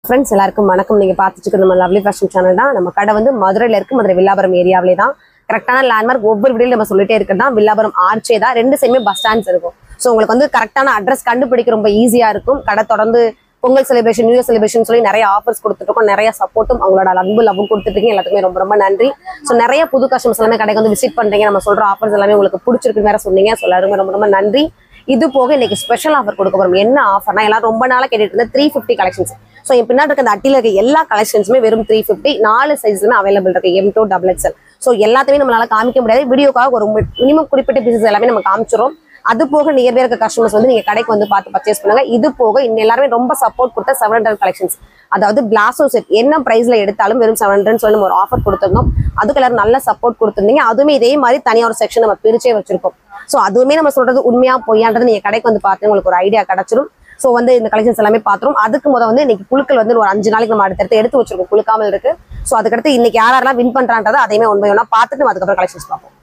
Friends, எல்லாருக்கும் வணக்கம். நீங்க பார்த்துட்டு இருக்கிறது நம்ம லவ்லி ஃபேஷன் சேனல் தான். நம்ம கடை வந்து மதுரையில இருக்கு. மதுரை வில்லாபுரம் ஏரியாவிலே தான். கரெக்டான லேண்ட்மார்க் ஒவ்வொரு வீடியோல நம்ம சொல்லிட்டே இருக்கிறது தான். வில்லாபுரம் ஆர்ச்சே தான். ரெண்டு சைடுமே பஸ் ஸ்டாண்ட்ஸ் இருக்கும். ஸோ உங்களுக்கு வந்து கரெக்டான அட்ரஸ் கண்டுபிடிக்க ரொம்ப ஈஸியா இருக்கும். கடை தொடர்ந்து Pongal celebration, new year celebration சொல்லி நிறைய ஆஃபர்ஸ் கொடுத்துட்டு இருக்கோம். நிறைய சப்போர்ட்டும் அவங்களோட லவ்வும் கொடுத்துட்டு இருக்கீங்க. எல்லாத்துக்குமே ரொம்ப ரொம்ப நன்றி. ஸோ நிறைய புது கஸ்டமர்ஸ் எல்லாமே கடைக்கு வந்து விசிட் பண்றீங்க. நம்ம சொல்ற ஆஃபர்ஸ் எல்லாமே உங்களுக்கு பிடிச்சிருக்குன்னு வேற சொன்னீங்க. ஸோ எல்லாருமே ரொம்ப ரொம்ப நன்றி. இது போக இன்னைக்கு ஸ்பெஷல் ஆஃபர் கொடுக்க போறோம். என்ன ஆஃபர்னா எல்லாம் ரொம்ப நாளா கேட்டுட்டு இருந்த 350 கலெக்ஷன்ஸ். ஸோ என் பின்னாடி இருக்க அந்த அட்டில இருக்க எல்லா கலெக்ஷன்ஸுமே வெறும் 350. 4 சைஸ்லுமே அவைலபிள் இருக்கு. M2 XXL. ஸோ எல்லாத்தையுமே நம்மளால காமிக்க முடியாது. வீடியோக்காக ஒரு மினிமம் குறிப்பிட்ட பீசஸ் எல்லாமே நம்ம காமிச்சிடும். அது போக நியர்பை இருக்க கஸ்டமர்ஸ் வந்து நீங்க கடைக்கு வந்து பார்த்து பர்ச்சேஸ் பண்ணுங்க. இது போக இன்னும் எல்லாருமே ரொம்ப சப்போர்ட் கொடுத்த 700 கலெக்ஷன்ஸ், அதாவது பிளாசோ செட் என்ன பிரைஸ்ல எடுத்தாலும் வெறும் 700 சொல்லி நம்ம ஒரு ஆஃபர் கொடுத்துருந்தோம். அதுக்கு எல்லாரும் நல்ல சப்போர்ட் கொடுத்துருந்தீங்க. அதுவுமே இதே மாதிரி தனியாக ஒரு செக்ஷன் நம்ம பிரிச்சே வச்சிருக்கோம். ஸோ அதுவுமே நம்ம சொல்றது உண்மையா பொய்யான்றது நீங்க கடைக்கு வந்து பார்த்து உங்களுக்கு ஒரு ஐடியா கிடைச்சிடும். ஸோ வந்து இந்த கலெக்ஷன்ஸ் எல்லாமே பார்த்துரும். அதுக்கு வந்து இன்னைக்கு குழுக்கள் வந்து ஒரு 5 நாளைக்கு நம்ம அடுத்தடுத்து எடுத்து வச்சிருக்கோம். குழுக்காமல் இருக்கு. ஸோ அதுக்கடுத்து இன்னைக்கு யாரெல்லாம் வின் பண்றான்றதை அதையுமே ஒன்றா பார்த்துட்டு அதுக்கப்புறம் கலெக்ஷன்ஸ் பார்ப்போம்.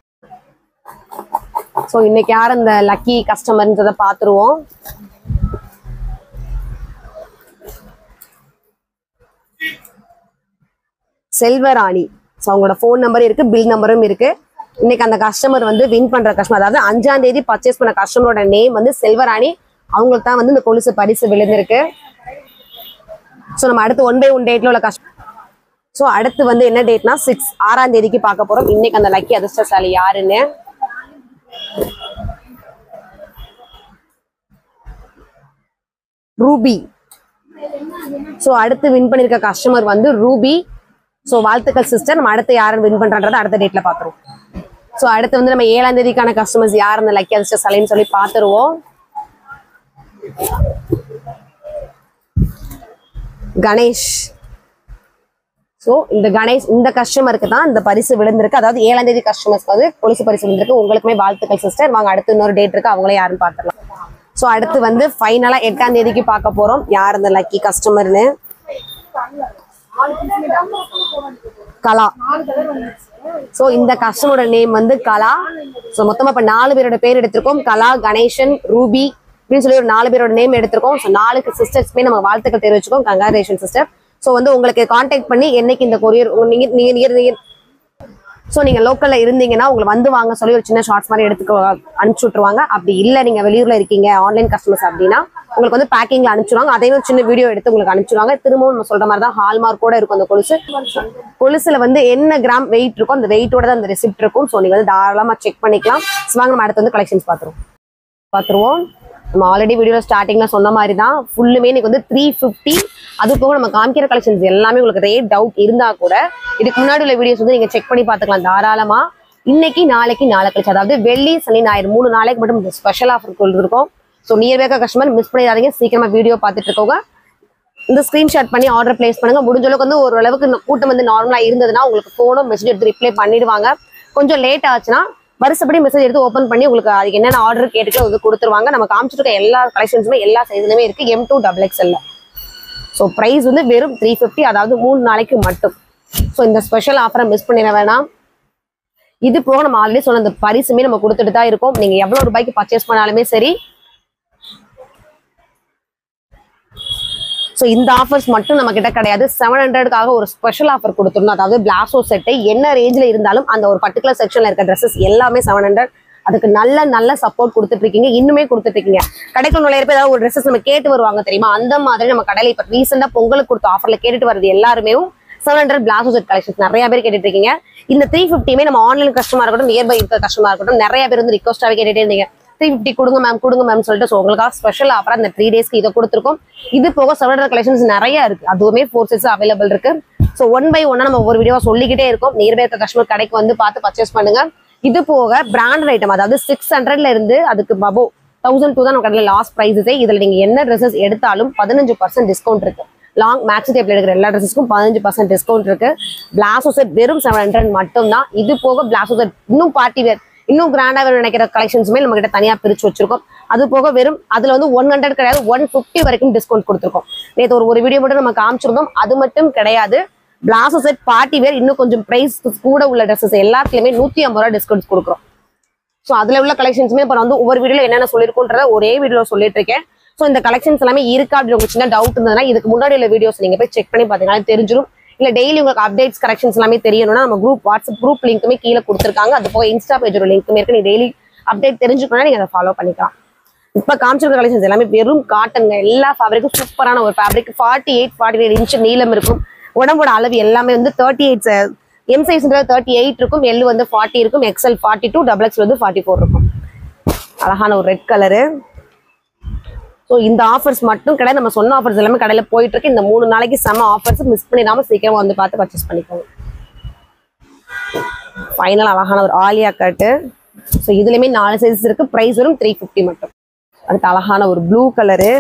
ஸோ இன்னைக்கு யார் இந்த லக்கி கஸ்டமர்ன்றதை பார்த்துருவோம். செல்வராணி. ஸோ அவங்களோட ஃபோன் நம்பரும் இருக்கு, பில் நம்பரும் இருக்கு. இன்னைக்கு அந்த கஸ்டமர் வந்து வின் பண்ற கஸ்டமர், அதாவது 5ஆம் தேதி பர்ச்சேஸ் பண்ண கஸ்டமரோட நேம் வந்து செல்வராணி. அவங்களுக்கு தான் வந்து இந்த கொலுசு பரிசு விழுந்திருக்கு. ஸோ நம்ம அடுத்து 1 by 1 டேட்ல உள்ள கஸ்டமர். ஸோ அடுத்து வந்து என்ன டேட்னா 6ஆம் தேதிக்கு பார்க்க போறோம். இன்னைக்கு அந்த லக்கி அதிர்ஷ்டசாலி யாருன்னு ரூபி. ஸோ அடுத்து வின் பண்ணிருக்க கஸ்டமர் வந்து ரூபி. ஸோ வாழ்த்துக்கள் சிஸ்டர். நம்ம அடுத்து யாரும் வின் பண்றதை அடுத்த டேட்ல பாத்துருவோம். ஸோ அடுத்து வந்து நம்ம 7ஆம் தேதிக்கான கஸ்டமர்ஸ் யார் அந்த லக்கி அதிர்ஷ்டசாலின்னு சொல்லி பாத்துருவோம். கணேஷ். ஸோ இந்த கணேஷ் இந்த கஸ்டமருக்கு தான் இந்த பரிசு விழுந்திருக்கு. அதாவது 7ஆம் தேதி கஸ்டமர்ஸ்க்கு வந்து கொலுசு பரிசு விழுந்திருக்கு. உங்களுக்குமே வாழ்த்துக்கள் சிஸ்டர். வாங்க அடுத்து இன்னொரு டேட் இருக்கு, அவங்களே யாருன்னு பாத்துடலாம். ஸோ அடுத்து வந்து ஃபைனலா 8ஆம் தேதிக்கு பார்க்க போறோம் யார் அந்த லக்கி கஸ்டமர்னு. கலா. ஸோ இந்த கஸ்டமரோட நேம் வந்து கலா. ஸோ மொத்தமா இப்ப 4 பேரோட பேர் எடுத்திருக்கோம். கலா, கணேசன், ரூபி அப்படின்னு சொல்லி ஒரு 4 பேரோட நேம் எடுத்திருக்கோம். ஸோ 4 சிஸ்டர்ஸ்மே நம்ம வாழ்த்துக்கள் தெரிவிச்சுக்கோம். Congratulation sister. ஸோ வந்து உங்களுக்கு கான்டாக்ட் பண்ணி என்னைக்கு இந்த கொரியர் நீங்க ஸோ நீங்க லோக்கல்ல இருந்தீங்கன்னா உங்களை வந்து வாங்க சொல்லி ஒரு சின்ன ஷார்ட்ஸ் மாதிரி எடுத்து அனுப்பிச்சு விட்டுருவாங்க. அப்படி இல்லை நீங்க வெளியூர்ல இருக்கீங்க ஆன்லைன் கஸ்டமர்ஸ் அப்படின்னா உங்களுக்கு வந்து பேக்கிங்ல அனுப்பிச்சுருவாங்க. அதே ஒரு சின்ன வீடியோ எடுத்து உங்களுக்கு அனுப்பிச்சுருவாங்க. திரும்பவும் நம்ம சொல்ற மாதிரி தான் ஹால்மார்க் கூட இருக்கும் அந்த கொலுசு. கொலுசுல வந்து என்ன கிராம் வெயிட் இருக்கும் அந்த வெயிட்டோட தான் அந்த ரெசிப்ட் இருக்கும். ஸோ நீங்க வந்து தாராளமா செக் பண்ணிக்கலாம். வாங்க நம்ம அடுத்து வந்து கலெக்ஷன்ஸ் பார்த்துருவோம். நம்ம ஆல்ரெடி வீடியோ ஸ்டார்டிங்ல சொன்ன மாதிரி தான் ஃபுல்லுமே இன்னைக்கு வந்து 350. அது போக நம்ம காமிக்கிற கலெக்ஷன்ஸ் எல்லாமே உங்களுக்கு ரேட் டவுட் இருந்தா கூட இதுக்கு முன்னாடி உள்ள வீடியோஸ் வந்து நீங்க செக் பண்ணி பார்த்துக்கலாம் தாராளமா. இன்னைக்கு நாளைக்கு நாளை கழிச்சு, அதாவது வெள்ளி சனி ஞாயிறு 3 நாளைக்கு மட்டும் ஸ்பெஷல் ஆஃபர் கொடுத்துருக்கோம். ஸோ நியர்பை கஸ்டமர் மிஸ் பண்ணிடாதீங்க. சீக்கிரமா வீடியோ பார்த்துட்டு இருக்கோங்க. இந்த ஸ்கிரீன்ஷாட் பண்ணி ஆர்டர் பிளேஸ் பண்ணுங்க. முடிஞ்ச அளவுக்கு வந்து ஓரளவுக்கு கூட்டம் வந்து நார்மலா இருந்ததுன்னா உங்களுக்கு போனோ மெசேஜ் எடுத்து ரிப்ளை பண்ணிடுவாங்க. கொஞ்சம் லேட் ஆச்சுன்னா வருஷப்படி மெசேஜ் எடுத்து ஓப்பன் பண்ணி உங்களுக்கு அதுக்கு என்னென்ன ஆர்டர் கேட்டுட்டு அது கொடுத்துருவாங்க. நம்ம காமிச்சிருக்க எல்லா கலெக்ஷன்ஸுமே எல்லா சைஸ்லயுமே இருக்கு. M2 XXL. ஸோ ப்ரைஸ் வந்து வெறும் 350, அதாவது 3 நாளைக்கு மட்டும். ஸோ இந்த ஸ்பெஷல் ஆஃபரை மிஸ் பண்ணிட வேணாம். இது போக நம்ம ஆல்ரெடி சொன்ன இந்த பரிசுமே நம்ம கொடுத்துட்டு தான் இருக்கோம். நீங்க எவ்வளவு ரூபாய்க்கு பர்ச்சேஸ் பண்ணாலுமே சரி. ஸோ இந்த ஆஃபர்ஸ் மட்டும் நம்ம கிட்ட கிடையாது. 700க்காக ஒரு ஸ்பெஷல் ஆஃபர் கொடுத்துருந்தோம். அதாவது பிளாசோ செட்டை என்ன ரேஞ்சில் இருந்தாலும் அந்த ஒரு பர்டிகுலர் செக்ஷன்ல இருக்க ட்ரெஸ்ஸஸ் எல்லாமே 700. அதுக்கு நல்ல சப்போர்ட் கொடுத்துட்டு இருக்கீங்க. இன்னுமே கொடுத்துட்டு இருக்கீங்க. கடைக்குள்ள நிறைய பேர் ஏதாவது ஒரு ட்ரெஸ்ஸஸ் நம்ம கேட்டு வருவாங்க தெரியுமா, அந்த மாதிரி நம்ம கடையில இப்ப ரீசெண்டா பொங்கலுக்கு கொடுத்த ஆஃபர்ல கேட்டுட்டு வருது எல்லாருமே 700 பிளாசோ செட் கலெக்ஷன்ஸ் நிறைய பேர் கேட்டுட்டு இருக்கீங்க. இந்த 350மே நம்ம ஆன்லைன் கஸ்டமரா இருக்கட்டும், நியர்பை இருக்க கஸ்டமரா இருக்கட்டும், நிறைய பேர் வந்து ரிக்வஸ்டாவே கேட்டுட்டே இருந்தீங்க 350 கொடுங்க மேம் சொல்லிட்டு. ஸோ உங்களுக்காக ஸ்பெஷல் ஆஃபரா இந்த 3 டேஸ்க்கு இதை கொடுத்துருக்கோம். இது போக 700 கலெக்ஷன்ஸ் நிறைய இருக்கு. அதுவுமே 4 sets அவைலபிள் இருக்கு. ஸோ 1 by 1 நம்ம ஒவ்வொரு வீடியோவா சொல்லிக்கிட்டே இருக்கோம். நியர்பை இருக்க கஸ்டமர் கடைக்கு வந்து பார்த்து பர்ச்சேஸ் பண்ணுங்க. இது போக பிராண்டட் ஐட்டம், அதாவது 600ல இருந்து அதுக்கு பபோ 1002 தான் நம்ம கடையில் லாஸ்ட் ப்ரைஸஸே. இதுல நீங்க என்ன ட்ரெஸ்ஸஸ் எடுத்தாலும் 15% டிஸ்கவுண்ட் இருக்கு. லாங் மேக்ஸி டைப்ல எடுக்கிற எல்லா ட்ரெஸ்ஸுக்கும் 15% டிஸ்கவுண்ட் இருக்கு. பிளாசோ செட் வெறும் 700 மட்டும் தான். இது போக பிளாசோ செட் இன்னும் பார்ட்டி வேர் இன்னும் கிராண்டா நினைக்கிற கலெக்ஷன்ஸுமே நம்ம கிட்ட தனியா பிரிச்சு வச்சிருக்கோம். அது போக வெறும் அதுல வந்து 100 கிடையாது, 150 வரைக்கும் டிஸ்கவுண்ட் கொடுத்துருக்கோம். நேற்று ஒரு வீடியோ மட்டும் நம்ம காமிச்சிருந்தோம். அது மட்டும் கிடையாது, பிளாசோ செட் பார்ட்டி வேர் இன்னும் கொஞ்சம் பிரைஸ் கூட உள்ள ட்ரெஸ்ஸஸ் எல்லாத்துலயுமே 150 ரூபாய் டிஸ்கவுண்ட் கொடுக்குறோம். ஸோ அதுல உள்ள கலெக்ஷன்ஸுமே இப்போ வந்து ஒவ்வொரு வீடியோல என்னென்ன சொல்லியிருக்கோன்றத ஒரே வீடியோல சொல்லிட்டு இருக்கேன். ஸோ இந்த கலெக்ஷன்ஸ் எல்லாமே இருக்கா அப்படின்னு உங்களுக்கு சின்ன டவுட் இருந்ததுன்னா இதுக்கு முன்னாடி உள்ள வீடியோஸ் நீங்க போய் செக் பண்ணி பார்த்தீங்கன்னா தெரிஞ்சிடும். இல்ல டெய்லி உங்களுக்கு அப்டேட்ஸ் கரெக்ஷன்ஸ் எல்லாமே தெரியணும்னா நம்ம வாட்ஸ்அப் குரூப் லிங்க்குமே கீழே கொடுத்துருக்காங்க. அது போக இன்ஸ்டா பேஜோட லிங்க்குமே இருக்கு. நீ டெய்லி அப்டேட் தெரிஞ்சுக்கணும்னா நீங்க அதை ஃபாலோ பண்ணிக்கலாம். இப்ப காமிச்சிருக்க கலெக்ஷன்ஸ் எல்லாமே வெறும் காட்டன்ங்க. எல்லா ஃபேப்ரிக்கும் சூப்பரான ஒரு ஃபேப்ரிக். 48-49 இன்ச் நீளம் இருக்கும். உடம்போட அளவு எல்லாமே வந்து 38 எம் சைஸ்ன்றது 38 இருக்கும். எல் வந்து 40 இருக்கும். எக்ஸ்எல் 42, XXL வந்து 44 இருக்கும். அழகான ஒரு ரெட் கலரு. ஸோ இந்த ஆஃபர்ஸ் மட்டும் கிடையாது, நம்ம சொன்ன ஆஃபர்ஸ் எல்லாமே கடையில் போயிட்டு இருக்கு. இந்த 3 நாளைக்கு செம்ம ஆஃபர்ஸ், மிஸ் பண்ணிடாம சீக்கிரமா வந்து பார்த்து பர்ச்சேஸ் பண்ணிக்கோங்க. ஃபைனல் அழகான ஒரு ஆலியா கட்டு. ஸோ இதுலயுமே 4 சைஸ் இருக்கு. பிரைஸ் வரும் 350 மட்டும். அடுத்து அழகான ஒரு ப்ளூ கலரு.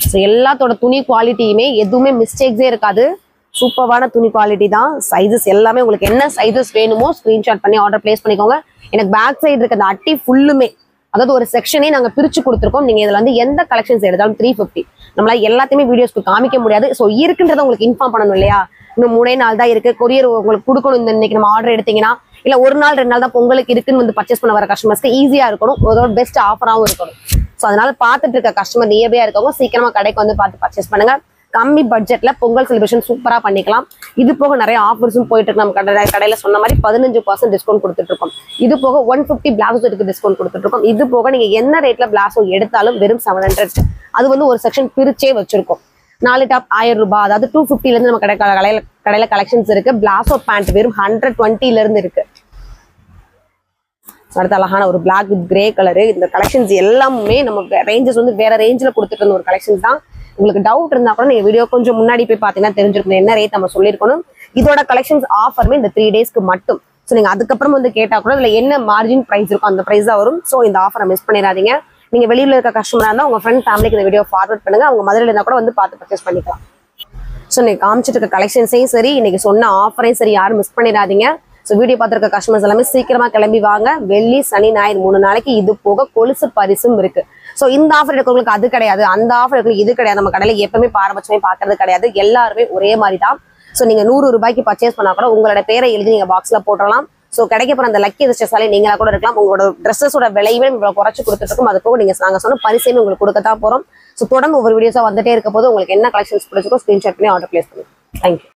ஸோ எல்லாத்தோட துணி குவாலிட்டியுமே எதுவுமே மிஸ்டேக்ஸே இருக்காது. சூப்பரான துணி குவாலிட்டி தான். சைஸஸ் எல்லாமே உங்களுக்கு என்ன சைஸஸ் வேணுமோ ஸ்கிரீன்ஷாட் பண்ணி ஆர்டர் பிளேஸ் பண்ணிக்கோங்க. எனக்கு பேக் சைடு இருக்க அந்த அட்டி ஃபுல்லுமே, அதாவது ஒரு செக்ஷனே நாங்க பிரிச்சு கொடுத்துருக்கோம். நீங்க இதுல வந்து எந்த கலெக்ஷன்ஸ் எடுத்தாலும் 350. நம்மளால எல்லாத்தையுமே வீடியோஸ்க்கு காமிக்க முடியாது. ஸோ இருக்குன்றத உங்களுக்கு இன்ஃபார்ம் பண்ணணும் இல்லையா? இன்னும் 3 நாள் தான் இருக்கு. கொரியர் உங்களுக்கு கொடுக்கணும். இன்னைக்கு நம்ம ஆர்டர் எடுத்தீங்கன்னா இல்ல 1 நாள் 2 நாள் தான் பொங்கலுக்கு இருக்குன்னு வந்து பர்ச்சேஸ் பண்ண வர கஸ்டமர்ஸ்க்கு ஈஸியா இருக்கணும். அதோட பெஸ்ட் ஆஃபராகவும் இருக்கணும். ஸோ அதனால பார்த்துட்டு இருக்க கஸ்டமர் நியர்பையா இருக்கவங்க சீக்கிரமா கடைக்கு வந்து பார்த்து பர்ச்சேஸ் பண்ணுங்க. கம்மி பட்ஜெட்ல பொங்கல் செலிப்ரேஷன் சூப்பரா பண்ணிக்கலாம். இது போக நிறைய ஆஃபர்ஸும் போயிட்டு இருக்கு. நம்ம கடையில சொன்ன மாதிரி 15% டிஸ்கவுண்ட் கொடுத்துட்டு இருக்கோம். இது போக 150 பிளாசோக்கு டிஸ்கவுண்ட் கொடுத்துட்டு இருக்கோம். இது போக நீங்க என்ன ரேட்ல பிளாசோ எடுத்தாலும் வெறும் 700. அது வந்து ஒரு செக்ஷன் பிரிச்சே வச்சிருக்கோம். 4 டாப் 1000 ரூபாய், அதாவது 250 இருந்து நம்ம கடையில கலெக்ஷன்ஸ் இருக்கு. பிளாசோ பேண்ட் வெறும் 120 இருந்து இருக்கு. அடுத்த அழகான ஒரு பிளாக் வித் கிரே கலரு. இந்த கலெக்ஷன்ஸ் எல்லாமே நம்ம ரேஞ்சஸ் வந்து வேற ரேஞ்சில் கொடுத்துட்டு இருந்த ஒரு கலெக்ஷன்ஸ் தான். உங்களுக்கு டவுட் இருந்தா கூட நீங்க வீடியோ கொஞ்சம் முன்னாடி போய் பாத்தீங்கன்னா தெரிஞ்சிருக்கணும் என்ன ரேட் நம்ம சொல்லியிருக்கணும். இதோட கலெக்ஷன்ஸ் ஆஃபருமே இந்த 3 டேஸ்க்கு மட்டும். ஸோ நீங்க அதுக்கப்புறம் வந்து கேட்டா கூட இதுல என்ன மார்ஜின் பிரைஸ் இருக்கும் அந்த பிரைஸ் தான் வரும். ஸோ இந்த ஆஃபரை மிஸ் பண்ணிடாதீங்க. நீங்க வெளியில இருக்க கஸ்டமரா இருந்தா உங்க ஃப்ரெண்ட் ஃபேமிலிக்கு இந்த வீடியோ ஃபார்வர்ட் பண்ணுங்க. அவங்க மதுரையில இருந்தா கூட வந்து பார்த்து பர்ச்சேஸ் பண்ணிக்கலாம். ஸோ நீங்க காமிச்சிட்டு இருக்க கலெக்ஷன்ஸையும் சரி, இன்னைக்கு சொன்ன ஆஃபரையும் சரி யாரும் மிஸ் பண்ணிடாதீங்க. ஸோ வீடியோ பார்த்துருக்க கஸ்டமர்ஸ் எல்லாமே சீக்கிரமா கிளம்பி வாங்க. வெள்ளி சனி ஞாயிறு 3 நாளைக்கு இது போக கொலுசு பரிசும் இருக்கு. ஸோ இந்த ஆஃபர் எடுக்கிறவங்களுக்கு அது கிடையாது, அந்த ஆஃபர் எடுக்கிறவங்களுக்கு இது கிடையாது. நம்ம கடையில எப்பவுமே பாரபட்சமே பார்க்கறது கிடையாது. எல்லாருமே ஒரே மாதிரி தான். ஸோ நீங்க 100 ரூபாய்க்கு பர்ச்சேஸ் பண்ணா கூட உங்களோட பேரை எழுதி நீங்க பாக்ஸ்ல போட்டுடலாம். ஸோ கிடைக்க போற அந்த லக்கி ரிஸ்டர்ஸாலே நீங்களா கூட இருக்கலாம். உங்களோட ட்ரெஸ்ஸஸோட விலையுமே குறைச்சு கொடுத்துட்டு இருக்கும். அது போக நீங்க நாங்க சொன்ன பரிசையுமே உங்களுக்கு கொடுக்கத்தான் போறோம். ஸோ தொடர்ந்து ஒவ்வொரு வீடியோஸா வந்துட்டே இருக்க போது உங்களுக்கு என்ன கலெக்ஷன்ஸ் பிடிச்சிருக்கோ ஸ்கிரீன்ஷாட் பண்ணி ஆர்டர் பிளேஸ் பண்ணுங்க. தேங்க்யூ.